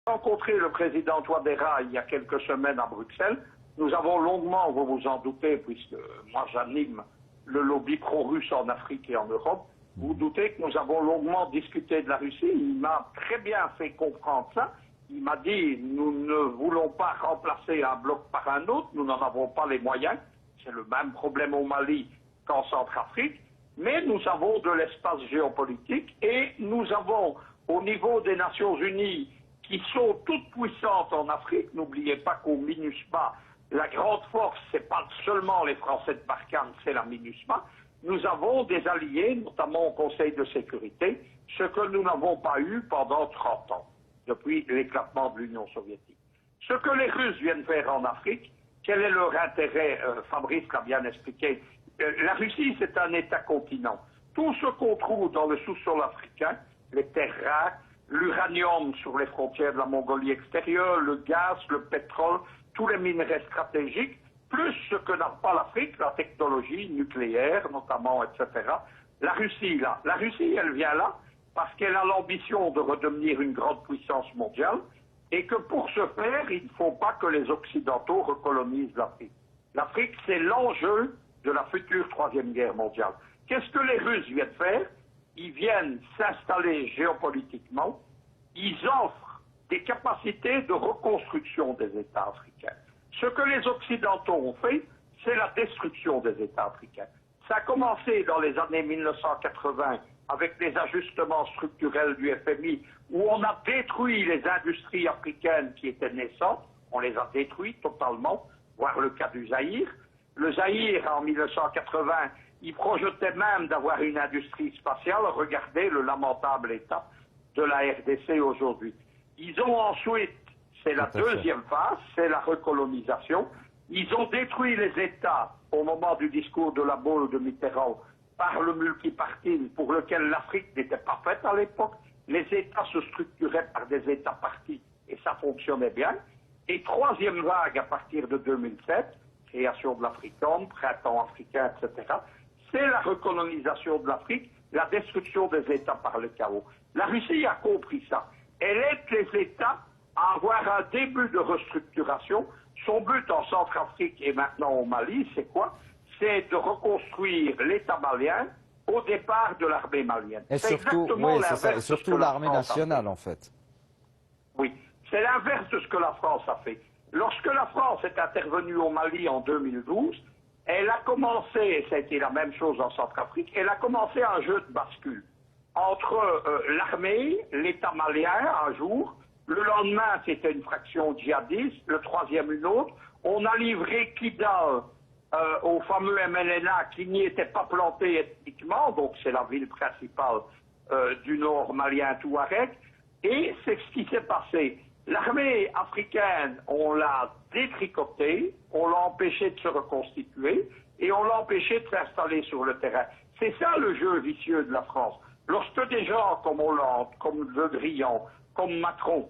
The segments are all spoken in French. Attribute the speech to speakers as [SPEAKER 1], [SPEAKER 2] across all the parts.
[SPEAKER 1] Rencontré le président Touadéra il y a quelques semaines à Bruxelles. Nous avons longuement, vous vous en doutez, puisque moi j'anime le lobby pro-russe en Afrique et en Europe, vous vous doutez que nous avons longuement discuté de la Russie. Il m'a très bien fait comprendre ça. Il m'a dit, nous ne voulons pas remplacer un bloc par un autre, nous n'en avons pas les moyens. C'est le même problème au Mali qu'en Centrafrique. Mais nous avons de l'espace géopolitique et nous avons, au niveau des Nations Unies, qui sont toutes puissantes en Afrique, n'oubliez pas qu'au MINUSMA, la grande force, ce n'est pas seulement les Français de Barkhane, c'est la MINUSMA. Nous avons des alliés, notamment au Conseil de sécurité, ce que nous n'avons pas eu pendant 30 ans, depuis l'éclatement de l'Union soviétique. Ce que les Russes viennent faire en Afrique, quel est leur intérêt? Fabrice l'a bien expliqué. La Russie, c'est un État-continent. Tout ce qu'on trouve dans le sous-sol africain, les terres rares, l'uranium sur les frontières de la Mongolie extérieure, le gaz, le pétrole, tous les minerais stratégiques, plus ce que n'a pas l'Afrique, la technologie nucléaire notamment, etc. La Russie, là. La Russie, elle vient là parce qu'elle a l'ambition de redevenir une grande puissance mondiale et que pour ce faire, il ne faut pas que les Occidentaux recolonisent l'Afrique. L'Afrique, c'est l'enjeu de la future Troisième Guerre mondiale. Qu'est-ce que les Russes viennent faire? Ils viennent s'installer géopolitiquement, ils offrent des capacités de reconstruction des États africains. Ce que les Occidentaux ont fait, c'est la destruction des États africains. Ça a commencé dans les années 1980 avec les ajustements structurels du FMI, où on a détruit les industries africaines qui étaient naissantes, on les a détruites totalement, voire le cas du Zaïre. Le Zaïre, en 1980, il projetait même d'avoir une industrie spatiale. Regardez le lamentable état de la RDC aujourd'hui. Ils ont ensuite, c'est la deuxième phase, c'est la recolonisation. Ils ont détruit les États au moment du discours de la Baule de Mitterrand par le multipartisme pour lequel l'Afrique n'était pas faite à l'époque. Les États se structuraient par des États partis et ça fonctionnait bien. Et troisième vague à partir de 2007, création de l'Africom, printemps africain, etc., c'est la recolonisation de l'Afrique, la destruction des États par le chaos. La Russie a compris ça. Elle aide les États à avoir un début de restructuration. Son but en Centrafrique et maintenant au Mali, c'est quoi? C'est de reconstruire l'État malien au départ de l'armée malienne.
[SPEAKER 2] Et surtout, oui, c'est ça, et surtout l'armée nationale, en fait.
[SPEAKER 1] Oui, c'est l'inverse de ce que la France a fait. Lorsque la France est intervenue au Mali en 2012, elle a commencé, et ça a été la même chose en Centrafrique, elle a commencé un jeu de bascule entre l'armée, l'État malien un jour, le lendemain c'était une fraction djihadiste, le troisième une autre, on a livré Kidal au fameux MLNA qui n'y était pas planté ethniquement, donc c'est la ville principale du nord malien Touareg, et c'est ce qui s'est passé. L'armée africaine, on l'a détricotée, on l'a empêché de se reconstituer et on l'a empêché de s'installer sur le terrain. C'est ça le jeu vicieux de la France. Lorsque des gens comme Hollande, comme Le Drian, comme Macron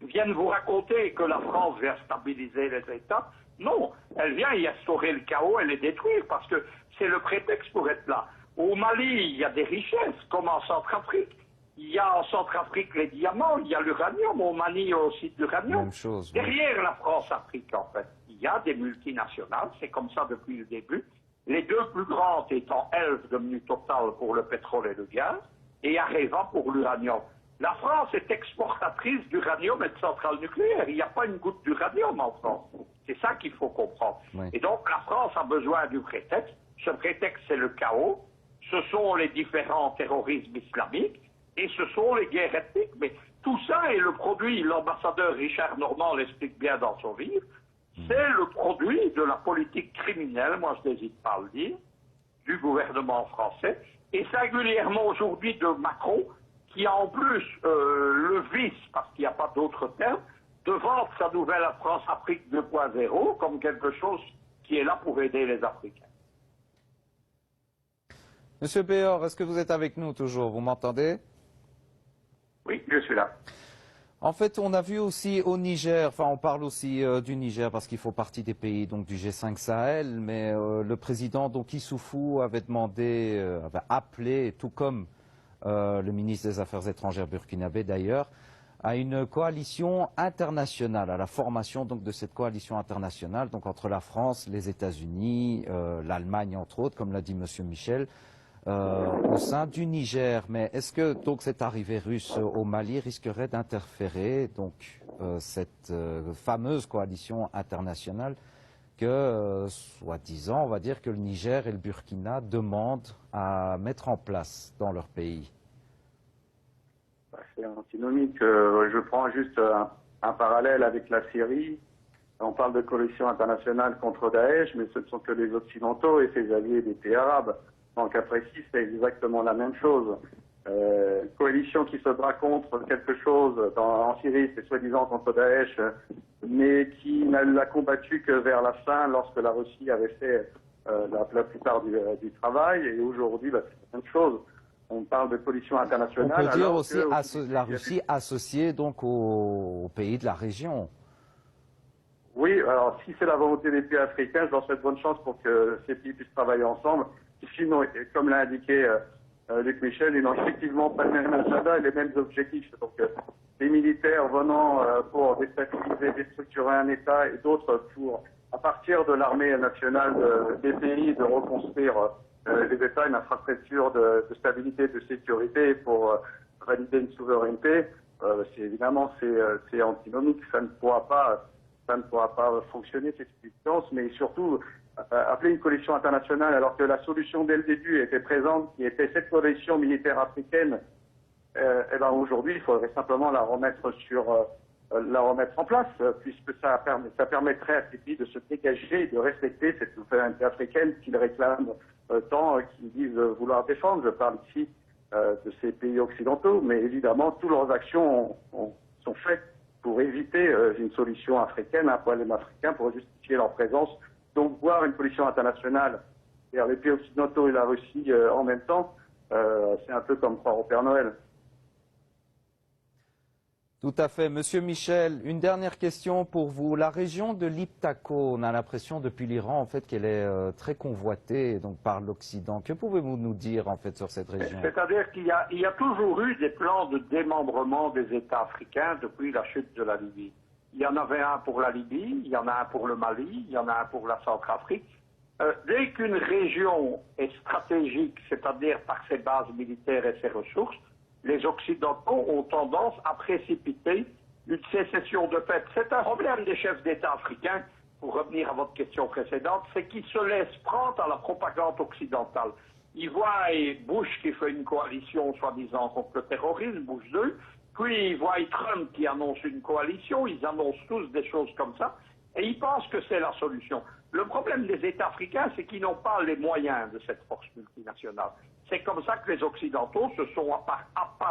[SPEAKER 1] viennent vous raconter que la France vient stabiliser les États, non, elle vient y instaurer le chaos et les détruire parce que c'est le prétexte pour être là. Au Mali, il y a des richesses, comme en Centrafrique. Il y a en Centrafrique les diamants, il y a l'uranium, au Mali il y a aussi de l'uranium.
[SPEAKER 2] Même chose.
[SPEAKER 1] Derrière la France-Afrique, en fait, il y a des multinationales, c'est comme ça depuis le début. Les deux plus grandes étant Elf, devenue Total pour le pétrole et le gaz, et Areva pour l'uranium. La France est exportatrice d'uranium et de centrales nucléaires. Il n'y a pas une goutte d'uranium en France. C'est ça qu'il faut comprendre.
[SPEAKER 2] Oui.
[SPEAKER 1] Et donc la France a besoin du prétexte. Ce prétexte, c'est le chaos. Ce sont les différents terrorismes islamiques. Et ce sont les guerres ethniques. Mais tout ça est le produit, l'ambassadeur Richard Normand l'explique bien dans son livre, c'est le produit de la politique criminelle, moi je n'hésite pas à le dire, du gouvernement français, et singulièrement aujourd'hui de Macron, qui a en plus le vice, parce qu'il n'y a pas d'autre terme, de vendre sa nouvelle France-Afrique 2.0 comme quelque chose qui est là pour aider les Africains.
[SPEAKER 2] Monsieur Béor, est-ce que vous êtes avec nous toujours? Vous m'entendez?
[SPEAKER 1] Oui, je suis là.
[SPEAKER 2] En fait, on a vu aussi au Niger, enfin on parle aussi du Niger parce qu'il faut partie des pays donc du G5 Sahel, mais le président donc Issoufou avait demandé, avait appelé, tout comme le ministre des Affaires étrangères burkinabé d'ailleurs, à une coalition internationale, à la formation donc de cette coalition internationale, donc entre la France, les États-Unis, l'Allemagne entre autres, comme l'a dit Monsieur Michel, au sein du Niger. Mais est-ce que donc cette arrivée russe au Mali risquerait d'interférer donc cette fameuse coalition internationale que, soi-disant, on va dire que le Niger et le Burkina demandent à mettre en place dans leur pays?
[SPEAKER 3] C'est antinomique. Je prends juste un parallèle avec la Syrie. On parle de coalition internationale contre Daesh, mais ce ne sont que les Occidentaux et ses alliés des pays arabes. En cas précis, c'est exactement la même chose. Coalition qui se bat contre quelque chose en Syrie, c'est soi-disant contre Daesh, mais qui n'a combattu que vers la fin, lorsque la Russie avait fait la plupart du travail. Et aujourd'hui, c'est la même chose. On parle de coalition internationale.
[SPEAKER 2] On peut dire aussi la Russie associée donc aux pays de la région.
[SPEAKER 3] Oui, alors si c'est la volonté des pays africains, je leur souhaite bonne chance pour que ces pays puissent travailler ensemble. Sinon, comme l'a indiqué Luc Michel, ils n'ont effectivement pas le même agenda et les mêmes objectifs. Donc, des militaires venant pour déstabiliser, déstructurer un État et d'autres pour, à partir de l'armée nationale des pays, de reconstruire les États, une infrastructure de stabilité, de sécurité pour valider une souveraineté. Évidemment, c'est antinomique. Ça ne pourra pas fonctionner, cette puissance, mais surtout, appeler une coalition internationale alors que la solution dès le début était présente, qui était cette coalition militaire africaine, aujourd'hui, il faudrait simplement la remettre en place, puisque ça permettrait à ces pays de se dégager et de respecter cette souveraineté africaine qu'ils réclament tant, qu'ils disent vouloir défendre. Je parle ici de ces pays occidentaux, mais évidemment, toutes leurs actions sont faites pour éviter une solution africaine, un problème africain, pour justifier leur présence. Donc, voir une coalition internationale, c'est-à-dire les pays occidentaux et la Russie en même temps, c'est un peu comme croire au Père Noël.
[SPEAKER 2] Tout à fait. Monsieur Michel, une dernière question pour vous. La région de l'Iptako, on a l'impression depuis l'Iran en fait qu'elle est très convoitée donc par l'Occident. Que pouvez-vous nous dire en fait sur cette région?
[SPEAKER 1] C'est-à-dire qu'il y a toujours eu des plans de démembrement des États africains depuis la chute de la Libye. Il y en avait un pour la Libye, il y en a un pour le Mali, il y en a un pour la Centrafrique. Dès qu'une région est stratégique, c'est-à-dire par ses bases militaires et ses ressources, les Occidentaux ont tendance à précipiter une sécession de fait. C'est un problème des chefs d'État africains, pour revenir à votre question précédente, c'est qu'ils se laissent prendre à la propagande occidentale. Ils voient Bush qui fait une coalition soi-disant contre le terrorisme, Bush 2, puis ils voient Trump qui annonce une coalition, ils annoncent tous des choses comme ça, et ils pensent que c'est la solution. Le problème des États africains, c'est qu'ils n'ont pas les moyens de cette force multinationale. C'est comme ça que les Occidentaux se sont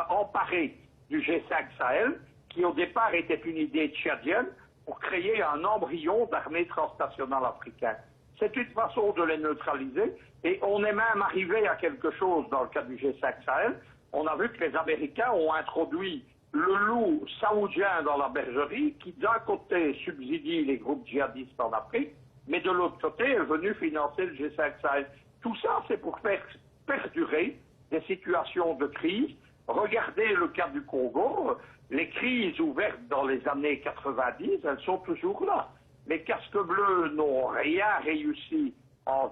[SPEAKER 1] emparés du G5 Sahel, qui au départ était une idée tchadienne, pour créer un embryon d'armée transnationale africaine. C'est une façon de les neutraliser, et on est même arrivé à quelque chose dans le cas du G5 Sahel. On a vu que les Américains ont introduit le loup saoudien dans la bergerie, qui d'un côté subsidie les groupes djihadistes en Afrique, mais de l'autre côté est venu financer le G5 Sahel. Tout ça, c'est pour faire perdurer des situations de crise. Regardez le cas du Congo, les crises ouvertes dans les années 90, elles sont toujours là. Les casques bleus n'ont rien réussi en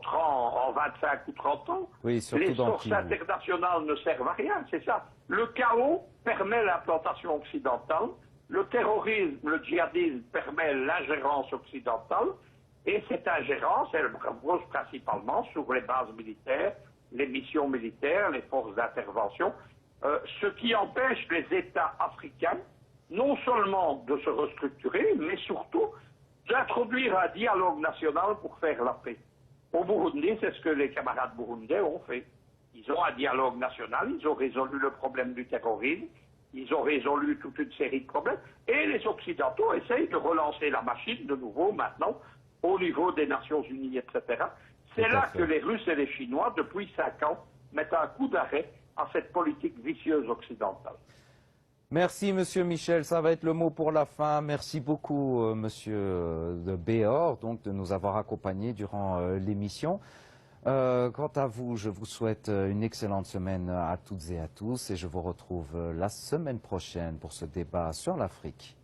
[SPEAKER 1] 25 ou 30 ans.
[SPEAKER 2] Oui,
[SPEAKER 1] les sources internationales ne servent à rien, c'est ça. Le chaos permet l'implantation occidentale, le terrorisme, le djihadisme permet l'ingérence occidentale, et cette ingérence, elle repose principalement sur les bases militaires, les missions militaires, les forces d'intervention, ce qui empêche les États africains non seulement de se restructurer, mais surtout d'introduire un dialogue national pour faire la paix. Au Burundi, c'est ce que les camarades burundais ont fait. Ils ont un dialogue national, ils ont résolu le problème du terrorisme, ils ont résolu toute une série de problèmes, et les Occidentaux essayent de relancer la machine de nouveau maintenant au niveau des Nations Unies, etc. C'est là que les Russes et les Chinois, depuis 5 ans, mettent un coup d'arrêt à cette politique vicieuse occidentale.
[SPEAKER 2] Merci, Monsieur Michel. Ça va être le mot pour la fin. Merci beaucoup, Monsieur de Béor, donc, de nous avoir accompagnés durant l'émission. Quant à vous, je vous souhaite une excellente semaine à toutes et à tous et je vous retrouve la semaine prochaine pour ce débat sur l'Afrique.